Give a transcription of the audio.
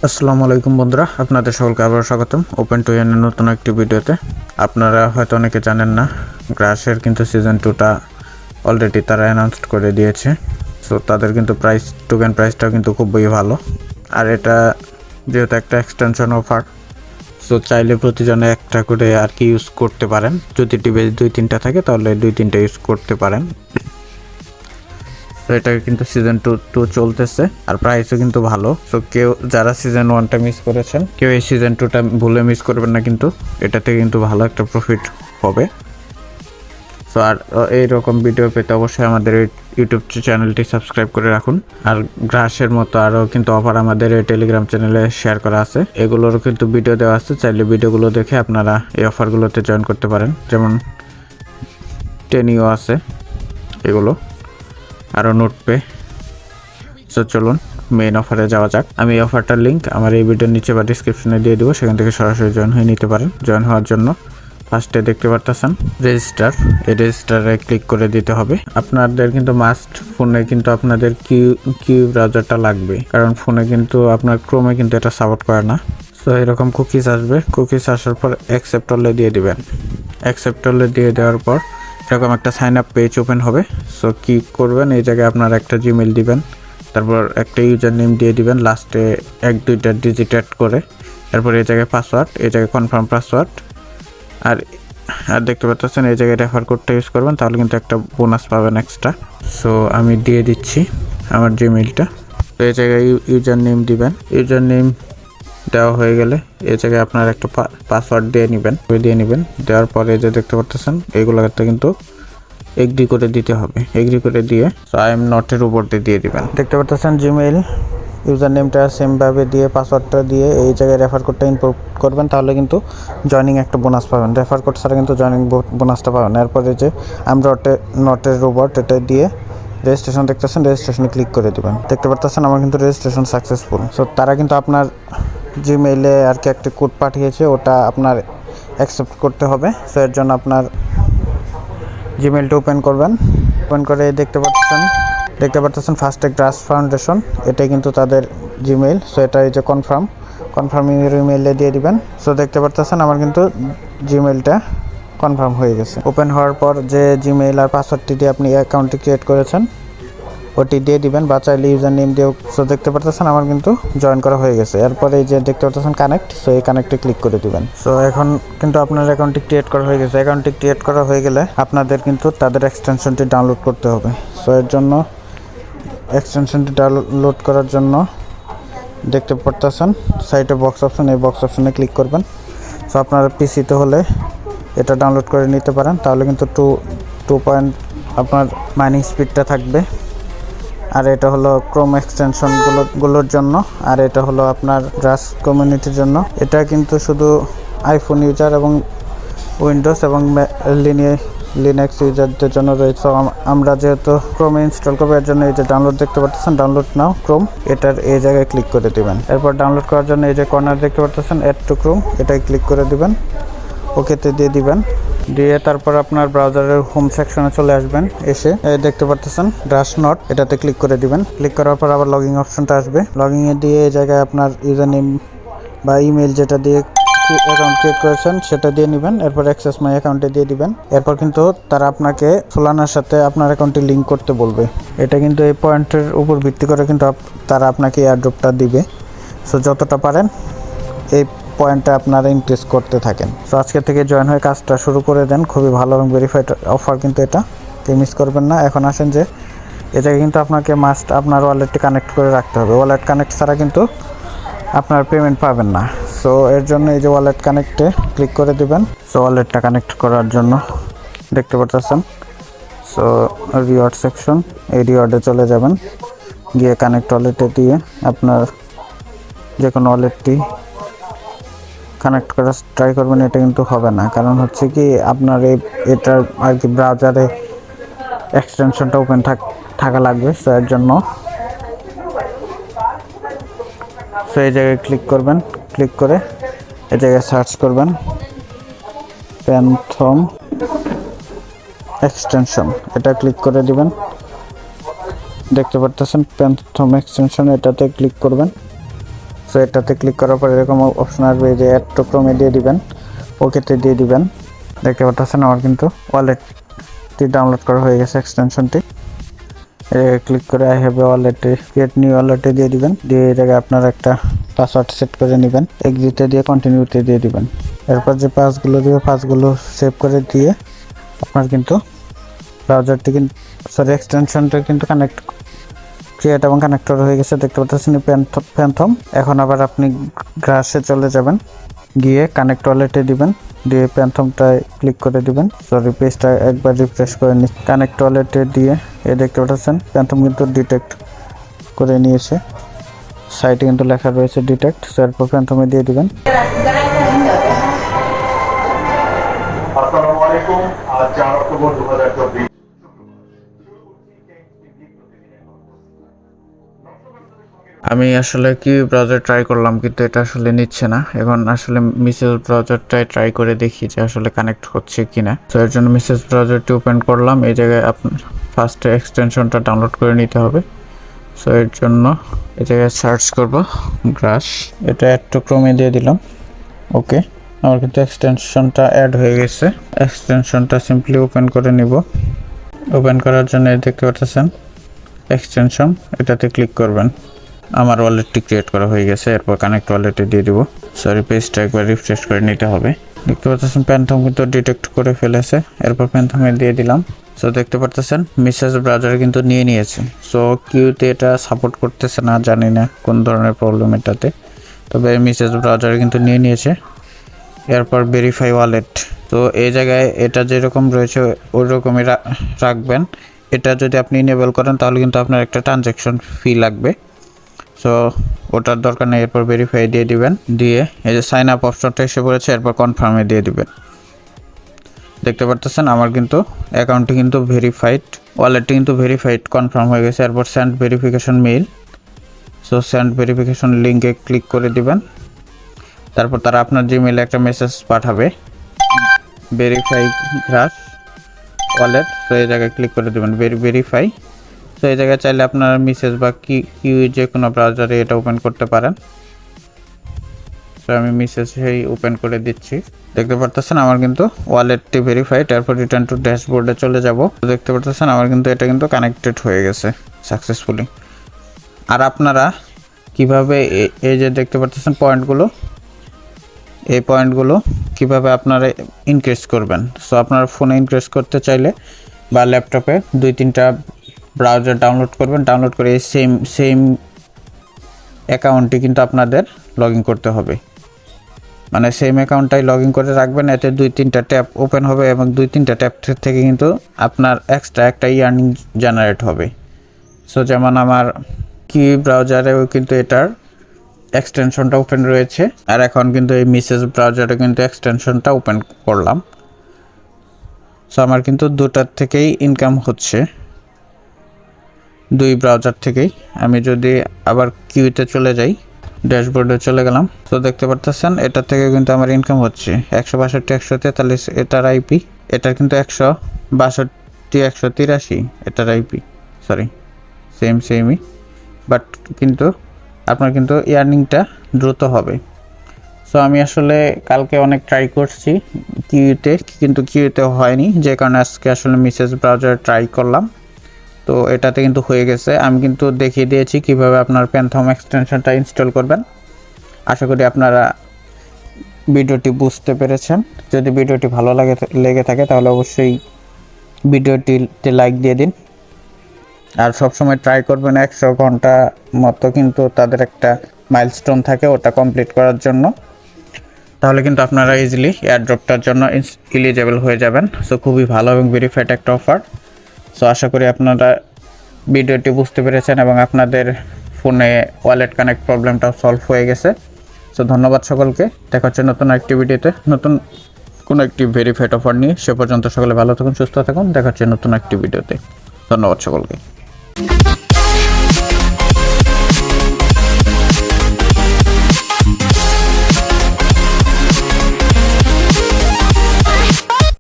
আসসালামু আলাইকুম বন্ধুরা, আপনাদের সকলকে আবার স্বাগতম ওপেন টু এর নতুন একটি ভিডিওতে। আপনারা হয়তো অনেকে জানেন না, গ্রাসের কিন্তু সিজন 2টা অলরেডি তারা অ্যানাউন্স করে দিয়েছে। সো তাদের কিন্তু টোকেন প্রাইসটাও কিন্তু খুবই ভালো। আর এটা যেহেতু একটা এক্সটেনশন অফার, সো চাইলে প্রতিজনে একটা করে আর কি ইউজ করতে পারেন। যদি ডিভাইস 2-3টা থাকে তাহলে 2-3টা ইউজ করতে পারেন। তো এটা কিন্তু সিজন 2 চলতেছে আর প্রাইসও কিন্তু ভালো। সো কেউ যারা সিজন 1টা মিস করেছেন, কেউ এই সিজন 2টা ভুলে মিস করবেন না, কিন্তু এটাতে কিন্তু ভালো একটা প্রফিট হবে। সো আর এইরকম ভিডিও পেতে অবশ্যই আমাদের ইউটিউব চ্যানেলটি সাবস্ক্রাইব করে রাখুন। আর গ্রাসের মতো আরও কিন্তু অফার আমাদের এই টেলিগ্রাম চ্যানেলে শেয়ার করা আছে, এগুলোরও কিন্তু ভিডিও দেওয়া আছে। চাইলে ভিডিওগুলো দেখে আপনারা এই অফারগুলোতে জয়েন করতে পারেন। যেমন 10 আছে এগুলো, আরও নোট পে। সো চলুন মেইন অফারে যাওয়া যাক। আমি এই অফারটার লিঙ্ক আমার এই ভিডিওর নিচে বা ডিসক্রিপশনে দিয়ে দেবো, সেখান থেকে সরাসরি জয়েন হয়ে নিতে পারেন। জয়েন হওয়ার জন্য ফার্স্টে দেখতে পারতেছেন রেজিস্টার, এই রেজিস্টারে ক্লিক করে দিতে হবে। আপনাদের কিন্তু মাস্ট ফোনে কিন্তু আপনাদের কিউ ব্রাউজারটা লাগবে, কারণ ফোনে কিন্তু আপনার ক্রোমে কিন্তু এটা সাপোর্ট করে না। সো এরকম কুকিজ আসবে, কুকিজ আসার পর অ্যাকসেপ্ট অলে দিয়ে দিবেন। অ্যাকসেপ্ট অলে দিয়ে দেওয়ার পর এরকম একটা সাইন আপ পেজ ওপেন হবে। সো কি করবেন, এই জায়গায় আপনার একটা জিমেল দিবেন, তারপর একটা ইউজার নেম দিয়ে দিবেন, লাস্টে 1-2টা ডিজিট অ্যাড করে, তারপর এই জায়গায় পাসওয়ার্ড, এই জায়গায় কনফার্ম পাসওয়ার্ড। আর দেখতে পাচ্ছেন এই জায়গায় রেফার কোডটা ইউজ করবেন, তাহলে কিন্তু একটা বোনাস পাবেন এক্সট্রা। সো আমি দিয়ে দিচ্ছি আমার জিমেলটা। তো এই জায়গায় ইউজার নেম দিবেন, ইউজার নেম দেওয়া হয়ে গেলে এই জায়গায় আপনার একটা পাসওয়ার্ড দিয়ে নেবেন। দেওয়ার পরে যে দেখতে পাচ্ছেন এইগুলোতে কিন্তু এগ্রি করে দিতে হবে। এগ্রি করে দিয়ে আই এম নটের উপর দিয়ে দিবেন। দেখতে পাচ্ছেন জিমেইল ইউজার নেমটা সেমভাবে দিয়ে পাসওয়ার্ডটা দিয়ে এই জায়গায় রেফার কোডটা ইনপুট করবেন, তাহলে কিন্তু জয়নিং একটা বোনাস পাবেন। রেফার কোড ছাড়া কিন্তু জয়নিং বোনাসটা পাবেন। এরপরে যে আই এম নটের রোবট এটা দিয়ে রেজিস্ট্রেশন দেখতেছেন, রেজিস্ট্রেশনে ক্লিক করে দেবেন। দেখতে পাচ্ছেন আমার কিন্তু রেজিস্ট্রেশন সাকসেসফুল। সো তারা কিন্তু আপনার জিমেইলে আর কি একটা কোড পাঠিয়েছে, ওটা আপনার অ্যাকসেপ্ট করতে হবে। সো এর জন্য আপনার জিমেইলটা ওপেন করবেন। ওপেন করে দেখতে পাচ্ছেন ফার্স্টে গ্রাস ফাউন্ডেশন, এটাই কিন্তু তাদের জিমেইল। সো এটা এই যে কনফার্ম ইমেইলে দিয়ে দিবেন। সো দেখতে পাচ্ছেন আমার কিন্তু জিমেইলটা কনফার্ম হয়ে গেছে। ওপেন হওয়ার পর যে জিমেইল আর পাসওয়ার্ডটি দিয়ে আপনি অ্যাকাউন্টটি ক্রিয়েট করেছেন ওটি দিয়ে দিবেন, বা চাইলে ইউজার নেম দিয়েও। সো দেখতে পাচ্ছেন আমার কিন্তু জয়েন করা হয়ে গেছে। এরপরে এই যে দেখতে পাচ্ছেন কানেক্ট, সো এই কানেক্টে ক্লিক করে দিবেন। সো এখন কিন্তু আপনার অ্যাকাউন্টটি ক্রিয়েট করা হয়ে গেছে। অ্যাকাউন্টটি ক্রিয়েট করা হয়ে গেলে আপনাদের কিন্তু তাদের এক্সটেনশনটি ডাউনলোড করতে হবে। সো এর জন্য এক্সটেনশনটি ডাউনলোড করার জন্য দেখতে পাচ্ছেন সাইটে বক্স অপশন, এই বক্স অপশনে ক্লিক করবেন। সো আপনার পিসিতে হলে এটা ডাউনলোড করে নিতে পারেন, তাহলে কিন্তু 2 আপনার মাইনিং স্পিডটা থাকবে। আর এটা হলো ক্রোম এক্সটেনশনগুলোর জন্য, আর এটা হলো আপনার গ্রাস কমিউনিটির জন্য। এটা কিন্তু শুধু আইফোন ইউজার এবং উইন্ডোজ এবং লিনাক্স ইউজারদের জন্য রয়েছে। আমরা যেহেতু ক্রোমে ইনস্টল করবো, এর জন্য এই যে ডাউনলোড দেখতে পাচ্ছেন, ডাউনলোড নাও ক্রোম, এটার এই জায়গায় ক্লিক করে দিবেন। এরপর ডাউনলোড করার জন্য এই যে কর্নার দেখতে পাচ্ছেন অ্যাড টু ক্রোম, এটাই ক্লিক করে দিবেন, ওকেতে দিয়ে দিবেন। দিয়ে তারপর আপনার ব্রাউজারের হোম সেকশনে চলে আসবেন। এসে দেখতে পাচ্ছেন গ্রাস নট, এটাতে ক্লিক করে দিবেন। ক্লিক করার পর আবার লগইন অপশনটা আসবে। লগইনে দিয়ে এই জায়গায় আপনার ইউজার নেম বা ইমেল যেটা দিয়ে অ্যাকাউন্ট ক্রিয়েট করেছেন সেটা দিয়ে নেবেন। এরপর অ্যাক্সেস মাই অ্যাকাউন্টে দিয়ে দিবেন। এরপর কিন্তু তারা আপনাকে সোলানার সাথে আপনার অ্যাকাউন্টটি লিঙ্ক করতে বলবে। এটা কিন্তু এই পয়েন্টের উপর ভিত্তি করে কিন্তু তারা আপনাকে এয়ারড্রপটা দিবে। সো যতটা পারেন এই পয়েন্টটা আপনারা ইনক্রিজ করতে থাকেন। সো আজকে থেকে জয়েন হয়ে কাজটা শুরু করে দেন। খুবই ভালো এবং ভেরিফাইড অফার কিন্তু এটা, কেউ মিস করবেন না। এখন আসেন যে এ জায়গায় কিন্তু আপনাকে মাস্ট আপনার ওয়ালেটটি কানেক্ট করে রাখতে হবে। ওয়ালেট কানেক্ট ছাড়া কিন্তু আপনার পেমেন্ট পাবেন না। সো এর জন্য এই যে ওয়ালেট কানেক্টে ক্লিক করে দিবেন। সো ওয়ালেটটা কানেক্ট করার জন্য দেখতে পাচ্ছেন, সো রিওয়ার্ড সেকশন, এই রিওয়ার্ডে চলে যাবেন। গিয়ে কানেক্ট ওয়ালেটে দিয়ে আপনার যে কোনো ওয়ালেটটি কানেক্ট করার ট্রাই করবেন। এটা কিন্তু হবে না, কারণ হচ্ছে কি আপনার এটার আর কি ব্রাউজারে এক্সটেনশনটা ওপেন থাকা লাগবে। সো এর জন্য সো এই জায়গায় ক্লিক করবেন। ক্লিক করে এই জায়গায় সার্চ করবেন প্যান্থম এক্সটেনশন, এটা ক্লিক করে দিবেন। দেখতে পাচ্ছেন প্যান্থম এক্সটেনশন, এটাতে ক্লিক করবেন। সো এটাতে ক্লিক করার পর এরকম অপশন আসবে যে অ্যাড টু ক্রোমে দিয়ে দিবেন, ওকেতে দিয়ে দিবেন। দেখতে পাচ্ছেন আমার কিন্তু ওয়ালেটটি ডাউনলোড করা হয়ে গেছে এক্সটেনশনটি। ক্লিক করে আই হ্যাভ এ ওয়ালেটে ক্রিয়েট নিউ ওয়ালেটে দিয়ে দিবেন, দিয়ে এই জায়গায় আপনার একটা পাসওয়ার্ড সেট করে নেবেন, এক্সিটে দিয়ে কন্টিনিউতে দিয়ে দিবেন। এরপর যে পাসগুলো দিবে পাসগুলো সেভ করে দিয়ে আপনার কিন্তু ব্রাউজারটি কিন্তু এক্সটেনশনটা কিন্তু ক্রিয়েট এবং কানেক্টর হয়ে গেছে। দেখতে পাচ্ছেন প্যান্থম। এখন আবার আপনি গ্রাসে চলে যাবেন, গিয়ে কানেক্ট ওয়ালেটে দিবেন, দিয়ে প্যান্থমটায় ক্লিক করে দিবেন। পেজটা একবার রিফ্রেশ করে নি। কানেক্ট ওয়ালেটে দিয়ে দেখতে পাচ্ছেন প্যান্থম কিন্তু ডিটেক্ট করে নিয়েছে, সাইটে কিন্তু লেখা রয়েছে ডিটেক্ট। এরপর প্যান্থমে দিয়ে দিবেন। আসসালামু আলাইকুম। আজ 4 অক্টোবর 2024। আমি আসলে কি ব্রাউজার ট্রাই করলাম কিন্তু এটা আসলে নিচ্ছে না। এখন আসলে মিসেস ব্রাউজারটাই ট্রাই করে দেখি যে আসলে কানেক্ট হচ্ছে কিনা। তো এর জন্য মিসেস ব্রাউজারটি ওপেন করলাম। এই জায়গায় আপনার ফার্স্টে এক্সটেনশনটা ডাউনলোড করে নিতে হবে। সো এর জন্য এই জায়গায় সার্চ করব গ্রাস, এটা অ্যাড টু ক্রোমে দিয়ে দিলাম। ওকে, আমার কিন্তু এক্সটেনশনটা অ্যাড হয়ে গেছে। এক্সটেনশনটা সিম্পলি ওপেন করে নিব। ওপেন করার জন্য দেখতে পাচ্ছেন এক্সটেনশন, এটাতে ক্লিক করবেন। আমার ওয়ালেটটি ক্রিয়েট করা হয়ে গেছে। এরপর কানেক্ট ওয়ালেটে দিয়ে দিব। পেজটা একবার রিফ্রেশ করে নিতে হবে। দেখতে পাচ্ছেন প্যান্থম কিন্তু ডিটেক্ট করে ফেলেছে। এরপর প্যান্থমে দিয়ে দিলাম। সো দেখতে পাচ্ছেন মিসেস ব্রাউজারে কিন্তু নিয়ে নিয়েছে। সো কিউতে এটা সাপোর্ট করতেছে না, জানি না কোন ধরনের প্রবলেম এটাতে, তবে মিসেস ব্রাউজারে কিন্তু নিয়ে নিয়েছে। এরপর ভেরিফাই ওয়ালেট, তো এই জায়গায় এটা যেরকম রয়েছে ওই রকমই রাখবেন। এটা যদি আপনি ইনেবল করেন তাহলে কিন্তু আপনার একটা ট্রানজ্যাকশন ফি লাগবে। সো ওটার দরকার নেই। এরপর ভেরিফাই দিয়ে দিবেন, দিয়ে এই যে সাইন আপ অপশনটা এসে পড়েছে, এরপর কনফার্মে দিয়ে দিবেন। দেখতে পাচ্ছেন আমার কিন্তু অ্যাকাউন্টটি কিন্তু ভেরিফাইড, ওয়ালেটটি কিন্তু ভেরিফাইড কনফার্ম হয়ে গেছে। এরপর send verification mail, so send verification লিঙ্কে ক্লিক করে দিবেন। তারপর তারা আপনার জিমেইলে একটা মেসেজ পাঠাবে, ভেরিফাই গ্রাস ওয়ালেট। তো এই জায়গায় ক্লিক করে দেবেন ভেরিফাই। তো এই জায়গায় চাইলে আপনার মেসেজ বা কিউ যে কোনো ব্রাউজারে এটা ওপেন করতে পারেন। তো আমি মেসেজ সেই ওপেন করে দিচ্ছি। দেখতে পারতেছেন আমার কিন্তু ওয়ালেটটি ভেরিফাইড। তারপর রিটার্ন টু ড্যাশবোর্ডে চলে যাব। দেখতে পারতেছেন আমার কিন্তু এটা কিন্তু কানেক্টেড হয়ে গেছে সাকসেসফুলি। আর আপনারা কিভাবে এই যে দেখতে পারতেছেন পয়েন্টগুলো, এই পয়েন্টগুলো কিভাবে আপনারা ইনক্রিজ করবেন। সো আপনারা ফোনে ইনক্রিজ করতে চাইলে বা ল্যাপটপে 2-3টা ব্রাউজার ডাউনলোড করবেন। ডাউনলোড করে এই সেম অ্যাকাউন্টটি কিন্তু আপনাদের লগ ইন করতে হবে, মানে সেম অ্যাকাউন্টটাই লগ ইন করে রাখবেন। এতে 2-3টা ট্যাব ওপেন হবে এবং 2-3টা ট্যাব থেকে কিন্তু আপনার এক্সট্রা একটা আর্নিং জেনারেট হবে। সো যেমন আমার কি ব্রাউজারেও কিন্তু এটার এক্সটেনশনটা ওপেন রয়েছে, আর এখন কিন্তু এই মিসেস ব্রাউজারে কিন্তু এক্সটেনশনটা ওপেন করলাম। সো আমার কিন্তু দুটার থেকেই ইনকাম হচ্ছে, 2 ব্রাউজার থেকেই। আমি যদি আবার কিউতে চলে যাই, ড্যাশবোর্ডে চলে গেলাম, তো দেখতে পারতেছেন এটা থেকে কিন্তু আমার ইনকাম হচ্ছে 162, 143 এটার আইপি, এটার কিন্তু 162, 183 এটার আইপি, সরি সেমই, বাট কিন্তু আপনার কিন্তু ইয়ার্নিংটা দ্রুত হবে। সো আমি আসলে কালকে অনেক ট্রাই করছি কিউতে, কিন্তু কিউতে হয়নি, যে কারণে আজকে আসলে মিসেস ব্রাউজার ট্রাই করলাম। তো এটাতে কিন্তু হয়ে গেছে। আমি কিন্তু দেখিয়ে দিয়েছি কিভাবে আপনার প্যান্থম এক্সটেনশনটা ইনস্টল করবেন। আশা করি আপনারা ভিডিওটি বুঝতে পেরেছেন। যদি ভিডিওটি ভালো লেগে থাকে তাহলে অবশ্যই ভিডিওটিতে লাইক দিয়ে দিন। আর সবসময় ট্রাই করবেন 100 ঘন্টা মতো কিন্তু তাদের একটা মাইলস্টোন থাকে, ওটা কমপ্লিট করার জন্য। তাহলে কিন্তু আপনারা ইজিলি এয়ারড্রপটার জন্য এলিজিবল হয়ে যাবেন। সো খুবই ভালো এবং ভেরিফাইড একটা অফার। সো আশা করি আপনারা ভিডিওটি বুঝতে পেরেছেন এবং আপনাদের ফোনে ওয়ালেট কানেক্ট প্রবলেমটাও সলভ হয়ে গেছে। সো ধন্যবাদ সকলকে। দেখা হচ্ছে নতুন একটি ভিডিওতে, নতুন কোনো একটি ভেরিফাইড অফার নিয়ে। সে পর্যন্ত সকলে ভালো থাকুন, সুস্থ থাকুন। দেখা হচ্ছে নতুন একটি ভিডিওতে। ধন্যবাদ সকলকে।